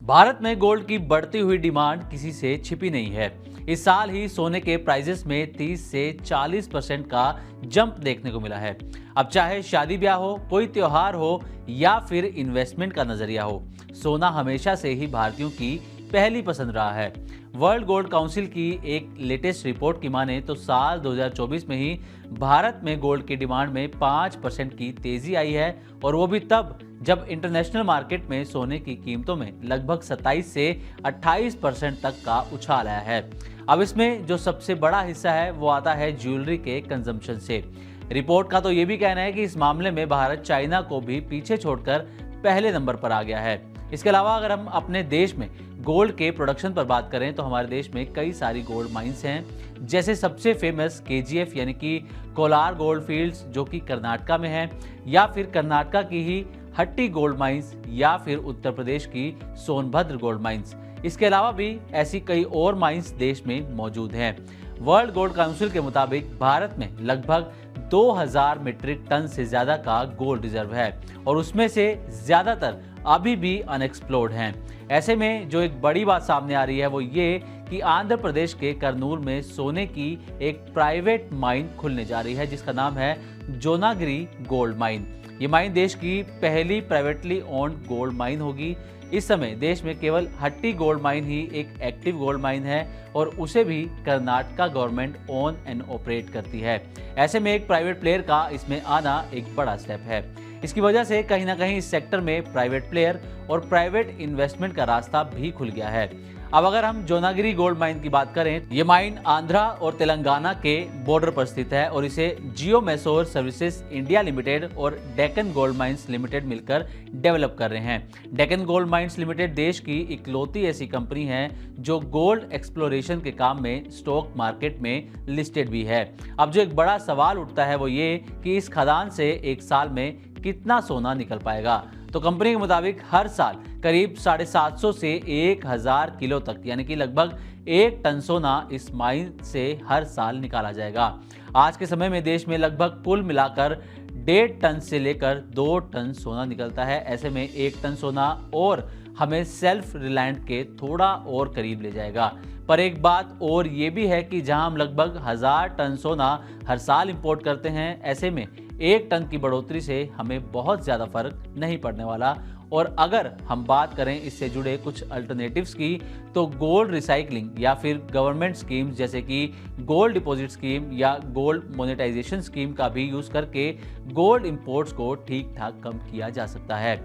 भारत में गोल्ड की बढ़ती हुई डिमांड किसी से छिपी नहीं है। इस साल ही सोने के प्राइसेस में 30 से 40% का जंप देखने को मिला है। अब चाहे शादी ब्याह हो, कोई त्योहार हो या फिर इन्वेस्टमेंट का नजरिया हो, सोना हमेशा से ही भारतीयों की पहली पसंद रहा है। वर्ल्ड गोल्ड काउंसिल की एक लेटेस्ट रिपोर्ट की माने तो साल 2024 में ही भारत में गोल्ड की डिमांड में 5% की तेजी आई है, और वो भी तब जब इंटरनेशनल मार्केट में सोने की कीमतों में लगभग 27 से 28% तक का उछाल आया है। अब इसमें जो सबसे बड़ा हिस्सा है वो आता है ज्वेलरी के कंजम्पशन से। रिपोर्ट का तो ये भी कहना है कि इस मामले में भारत चाइना को भी पीछे छोड़कर पहले नंबर पर आ गया है। इसके अलावा अगर हम अपने देश में गोल्ड के प्रोडक्शन पर बात करें तो हमारे देश में कई सारी गोल्ड माइंस हैं, जैसे सबसे फेमस KGF यानी कि कोलार गोल्ड फील्ड्स जो कि कर्नाटका में है, या फिर कर्नाटका की ही हट्टी गोल्ड माइंस, या फिर उत्तर प्रदेश की सोनभद्र गोल्ड माइंस। इसके अलावा भी ऐसी कई और माइंस देश में मौजूद हैं। वर्ल्ड गोल्ड काउंसिल के मुताबिक भारत में लगभग 2000 मीट्रिक टन से ज्यादा का गोल्ड रिजर्व है, और उसमें से ज्यादातर अभी भी अनएक्सप्लोर्ड हैं। ऐसे में जो एक बड़ी बात सामने आ रही है वो ये कि आंध्र प्रदेश के करनूल में सोने की एक प्राइवेट माइन खुलने जा रही है, जिसका नाम है जोनागिरी गोल्ड माइन। ये माइन देश की पहली प्राइवेटली ओन्ड गोल्ड माइन होगी। इस समय देश में केवल हट्टी गोल्ड माइन ही एक एक्टिव गोल्ड माइन है, और उसे भी Karnataka government own and operate करती है। ऐसे में एक प्राइवेट प्लेयर का इसमें आना एक बड़ा स्टेप है। इसकी वजह से कहीं ना कहीं इस सेक्टर में प्राइवेट प्लेयर और प्राइवेट इन्वेस्टमेंट का रास्ता भी खुल गया है। अब अगर हम जोनागिरी गोल्ड माइन की बात करें, ये माइन आंध्रा और तेलंगाना के बॉर्डर पर स्थित है, और इसे जियो मैसोर सर्विसेज इंडिया लिमिटेड और डेक्कन गोल्ड माइंस लिमिटेड मिलकर डेवलप कर रहे हैं। डेक्कन गोल्ड माइंस लिमिटेड देश की इकलौती ऐसी कंपनी है जो गोल्ड एक्सप्लोरेशन के काम में स्टॉक मार्केट में लिस्टेड भी है। अब जो एक बड़ा सवाल उठता है वो ये कि इस खदान से एक साल में कितना सोना निकल पाएगा। तो कंपनी के मुताबिक हर साल करीब 750 से 1000 किलो तक, यानी कि लगभग 1 टन सोना इस माइन से हर साल निकाला जाएगा। आज के समय में देश में लगभग कुल मिलाकर 1.5 टन से लेकर 2 टन सोना निकलता है। ऐसे में 1 टन सोना और हमें सेल्फ रिलायंट के थोड़ा और करीब ले जाएगा। पर एक बात और ये भी है कि जहां हम लगभग 1000 टन सोना हर साल इंपोर्ट करते हैं, ऐसे में 1 टन की बढ़ोतरी से हमें बहुत ज़्यादा फर्क नहीं पड़ने वाला। और अगर हम बात करें इससे जुड़े कुछ अल्टरनेटिव्स की, तो गोल्ड रिसाइकलिंग या फिर गवर्नमेंट स्कीम्स जैसे कि गोल्ड डिपॉजिट स्कीम या गोल्ड मोनेटाइजेशन स्कीम का भी यूज़ करके गोल्ड इंपोर्ट्स को ठीक ठाक कम किया जा सकता है।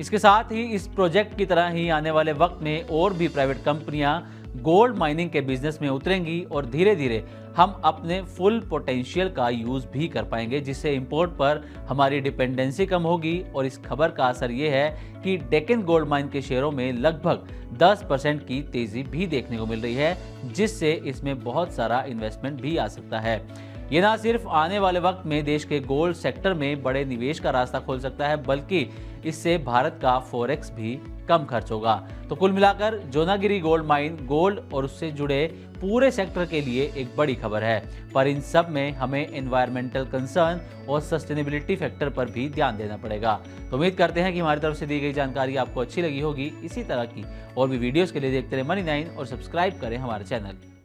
इसके साथ ही इस प्रोजेक्ट की तरह ही आने वाले वक्त में और भी प्राइवेट कंपनियां गोल्ड माइनिंग के बिजनेस में उतरेंगी, और धीरे धीरे हम अपने फुल पोटेंशियल का यूज़ भी कर पाएंगे, जिससे इंपोर्ट पर हमारी डिपेंडेंसी कम होगी। और इस खबर का असर ये है कि डेक्कन गोल्ड माइन के शेयरों में लगभग 10% की तेज़ी भी देखने को मिल रही है, जिससे इसमें बहुत सारा इन्वेस्टमेंट भी आ सकता है। ये ना सिर्फ आने वाले वक्त में देश के गोल्ड सेक्टर में बड़े निवेश का रास्ता खोल सकता है, बल्कि इससे भारत का फॉरेक्स भी कम खर्च होगा। तो कुल मिलाकर जोनागिरी गोल्ड माइन गोल्ड और उससे जुड़े पूरे सेक्टर के लिए एक बड़ी खबर है, पर इन सब में हमें एनवायरमेंटल कंसर्न और सस्टेनेबिलिटी फैक्टर पर भी ध्यान देना पड़ेगा। तो उम्मीद करते हैं कि हमारी तरफ से दी गई जानकारी आपको अच्छी लगी होगी। इसी तरह की और भी वीडियोस के लिए देखते रहे मनी 9 और सब्सक्राइब करें हमारे चैनल।